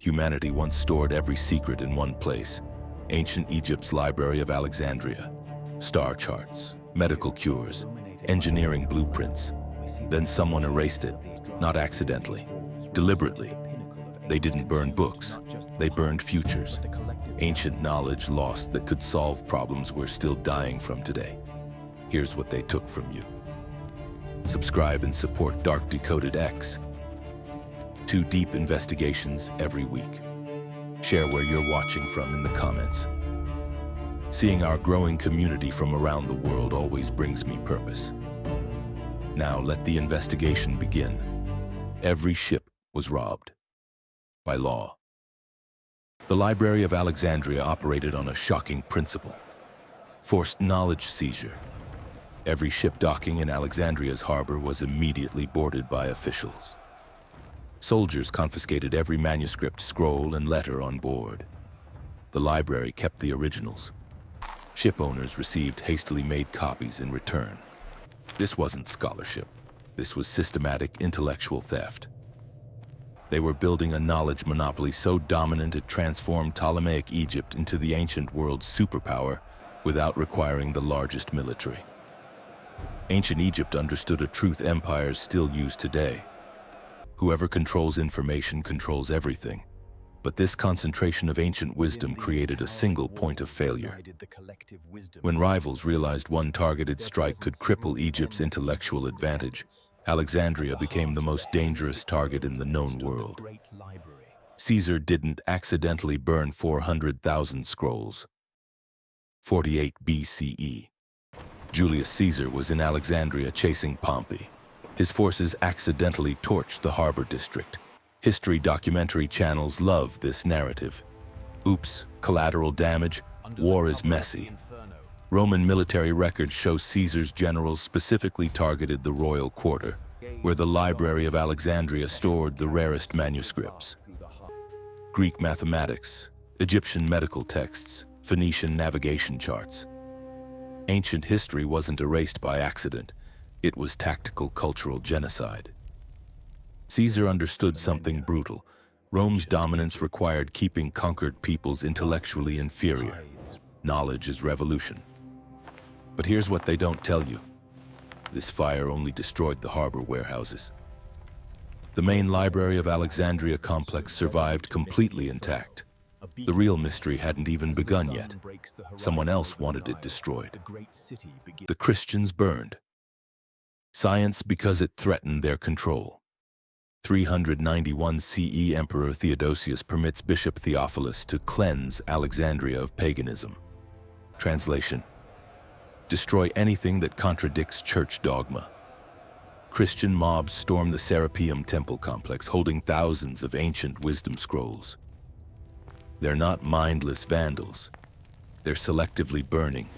Humanity once stored every secret in one place: ancient Egypt's Library of Alexandria. Star charts, medical cures, engineering blueprints. Then someone erased it, not accidentally, deliberately. They didn't burn books, they burned futures. Ancient knowledge lost that could solve problems we're still dying from today. Here's what they took from you. Subscribe and support Dark Decoded X. 2 deep investigations every week. Share where you're watching from in the comments. Seeing our growing community from around the world always brings me purpose. Now let the investigation begin. Every ship was robbed. By law. The Library of Alexandria operated on a shocking principle: forced knowledge seizure. Every ship docking in Alexandria's harbor was immediately boarded by officials. Soldiers confiscated every manuscript, scroll, and letter on board. The library kept the originals. Ship owners received hastily made copies in return. This wasn't scholarship. This was systematic intellectual theft. They were building a knowledge monopoly so dominant it transformed Ptolemaic Egypt into the ancient world's superpower without requiring the largest military. Ancient Egypt understood a truth empires still use today. Whoever controls information controls everything. But this concentration of ancient wisdom created a single point of failure. When rivals realized one targeted strike could cripple Egypt's intellectual advantage, Alexandria became the most dangerous target in the known world. Caesar didn't accidentally burn 400,000 scrolls. 48 BCE. Julius Caesar was in Alexandria chasing Pompey. His forces accidentally torched the harbor district. History documentary channels love this narrative. Oops, collateral damage, war is messy. Roman military records show Caesar's generals specifically targeted the royal quarter, where the Library of Alexandria stored the rarest manuscripts. Greek mathematics, Egyptian medical texts, Phoenician navigation charts. Ancient history wasn't erased by accident. It was tactical cultural genocide. Caesar understood something brutal. Rome's dominance required keeping conquered peoples intellectually inferior. Knowledge is revolution. But here's what they don't tell you. This fire only destroyed the harbor warehouses. The main Library of Alexandria complex survived completely intact. The real mystery hadn't even begun yet. Someone else wanted it destroyed. The Christians burned. Science because it threatened their control. 391 CE Emperor Theodosius permits Bishop Theophilus to cleanse Alexandria of paganism. Translation: destroy anything that contradicts church dogma. Christian mobs storm the Serapeum temple complex, holding thousands of ancient wisdom scrolls. They're not mindless vandals. They're selectively burning.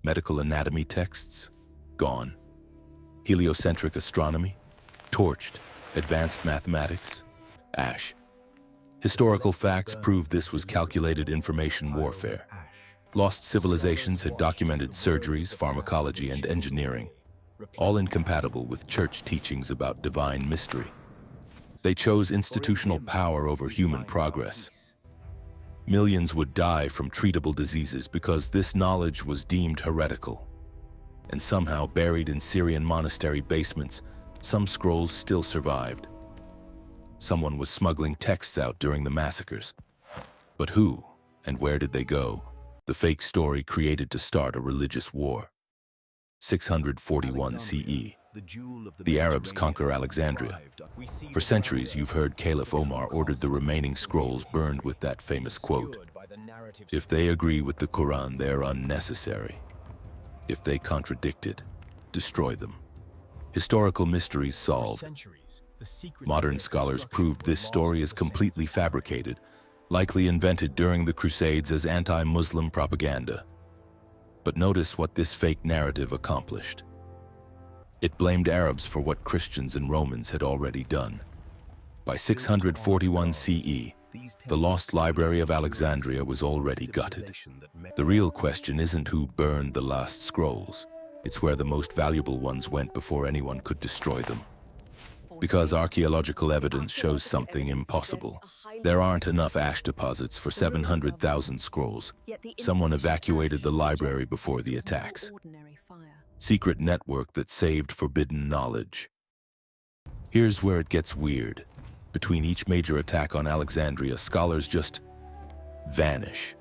Medical anatomy texts? Gone. Heliocentric astronomy? Torched. Advanced mathematics? Ash. Historical facts prove this was calculated information warfare. Lost civilizations had documented surgeries, pharmacology, and engineering, all incompatible with church teachings about divine mystery. They chose institutional power over human progress. Millions would die from treatable diseases because this knowledge was deemed heretical. And somehow, buried in Syrian monastery basements, some scrolls still survived. Someone was smuggling texts out during the massacres. But who and where did they go? The fake story created to start a religious war. 641 CE. The Arabs conquer Alexandria. For centuries, you've heard Caliph Omar ordered the remaining scrolls burned with that famous quote: "If they agree with the Quran, they're unnecessary. If they contradict it, destroy them." Historical mysteries solved. Modern scholars proved this story is completely fabricated, likely invented during the Crusades as anti-Muslim propaganda. But notice what this fake narrative accomplished. It blamed Arabs for what Christians and Romans had already done. By 641 CE, the lost Library of Alexandria was already gutted. The real question isn't who burned the last scrolls. It's where the most valuable ones went before anyone could destroy them. Because archaeological evidence shows something impossible. There aren't enough ash deposits for 700,000 scrolls. Someone evacuated the library before the attacks. Secret network that saved forbidden knowledge. Here's where it gets weird. Between each major attack on Alexandria, scholars just vanish.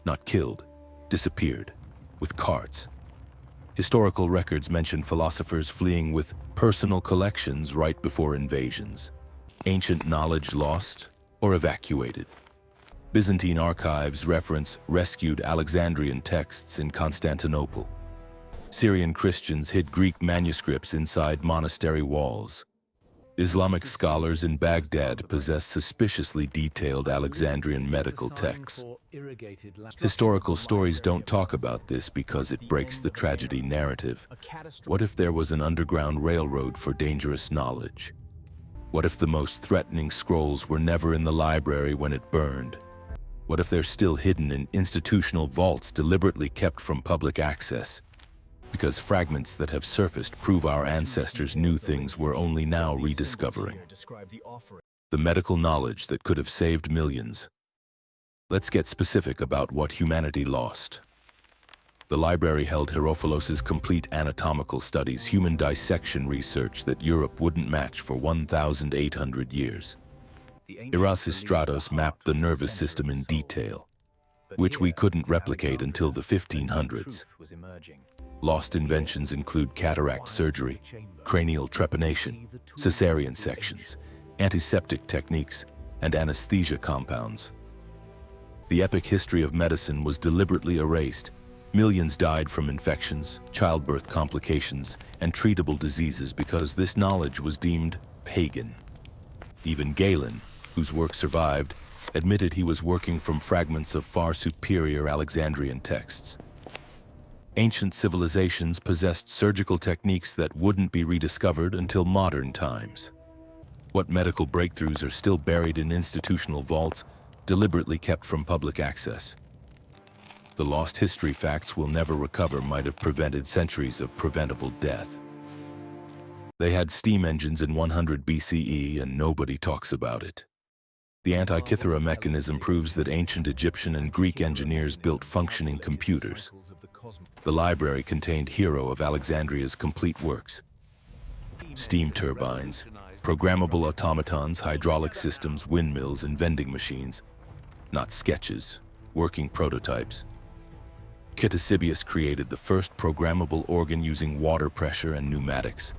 Not killed, disappeared, with carts. Historical records mention philosophers fleeing with personal collections right before invasions. Ancient knowledge lost or evacuated. Byzantine archives reference rescued Alexandrian texts in Constantinople. Syrian Christians hid Greek manuscripts inside monastery walls. Islamic scholars in Baghdad possess suspiciously detailed Alexandrian medical texts. Historical stories don't talk about this because it breaks the tragedy narrative. What if there was an underground railroad for dangerous knowledge? What if the most threatening scrolls were never in the library when it burned? What if they're still hidden in institutional vaults deliberately kept from public access? Because fragments that have surfaced prove our ancestors knew things we're only now rediscovering. The medical knowledge that could have saved millions. Let's get specific about what humanity lost. The library held Herophilos's complete anatomical studies, human dissection research that Europe wouldn't match for 1,800 years. Erasistratos mapped the nervous system in detail, which we couldn't replicate until the 1500s. Lost inventions include cataract surgery, cranial trepanation, cesarean sections, antiseptic techniques, and anesthesia compounds. The epic history of medicine was deliberately erased. Millions died from infections, childbirth complications, and treatable diseases because this knowledge was deemed pagan. Even Galen, whose work survived, admitted he was working from fragments of far superior Alexandrian texts. Ancient civilizations possessed surgical techniques that wouldn't be rediscovered until modern times. What medical breakthroughs are still buried in institutional vaults, deliberately kept from public access? The lost history facts we'll never recover might have prevented centuries of preventable death. They had steam engines in 100 BCE and nobody talks about it. The Antikythera mechanism proves that ancient Egyptian and Greek engineers built functioning computers. The library contained Hero of Alexandria's complete works. Steam turbines, programmable automatons, hydraulic systems, windmills, and vending machines. Not sketches, working prototypes. Ctesibius created the first programmable organ using water pressure and pneumatics.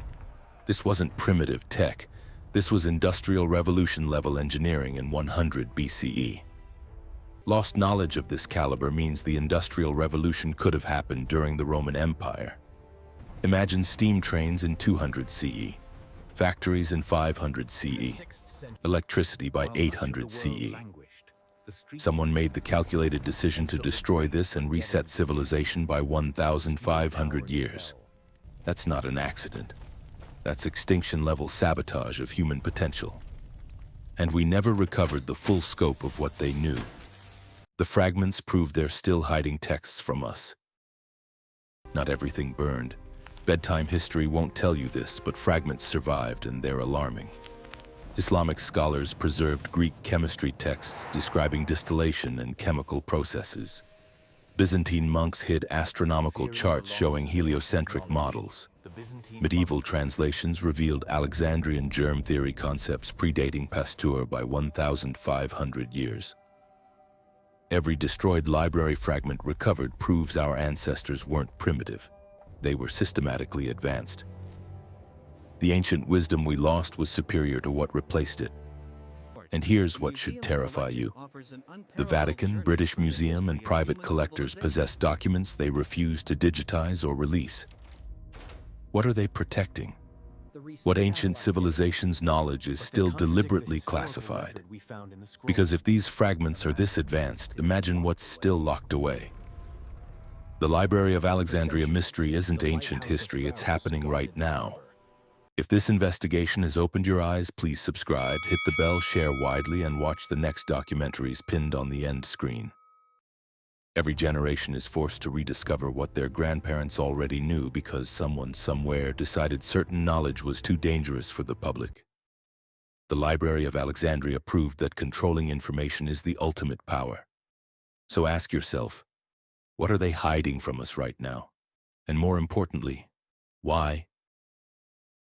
This wasn't primitive tech. This was Industrial Revolution-level engineering in 100 BCE. Lost knowledge of this caliber means the Industrial Revolution could have happened during the Roman Empire. Imagine steam trains in 200 CE, factories in 500 CE, electricity by 800 CE. Someone made the calculated decision to destroy this and reset civilization by 1,500 years. That's not an accident. That's extinction-level sabotage of human potential. And we never recovered the full scope of what they knew. The fragments prove they're still hiding texts from us. Not everything burned. Bedtime history won't tell you this, but fragments survived and they're alarming. Islamic scholars preserved Greek chemistry texts describing distillation and chemical processes. Byzantine monks hid astronomical charts showing heliocentric models. Medieval translations revealed Alexandrian germ theory concepts predating Pasteur by 1,500 years. Every destroyed library fragment recovered proves our ancestors weren't primitive. They were systematically advanced. The ancient wisdom we lost was superior to what replaced it. And here's what should terrify you. The Vatican, British Museum, and private collectors possess documents they refuse to digitize or release. What are they protecting? What ancient civilization's knowledge is still deliberately classified? Because if these fragments are this advanced, imagine what's still locked away. The Library of Alexandria mystery isn't ancient history, it's happening right now. If this investigation has opened your eyes, please subscribe, hit the bell, share widely, and watch the next documentaries pinned on the end screen. Every generation is forced to rediscover what their grandparents already knew because someone somewhere decided certain knowledge was too dangerous for the public. The Library of Alexandria proved that controlling information is the ultimate power. So ask yourself, what are they hiding from us right now? And more importantly, why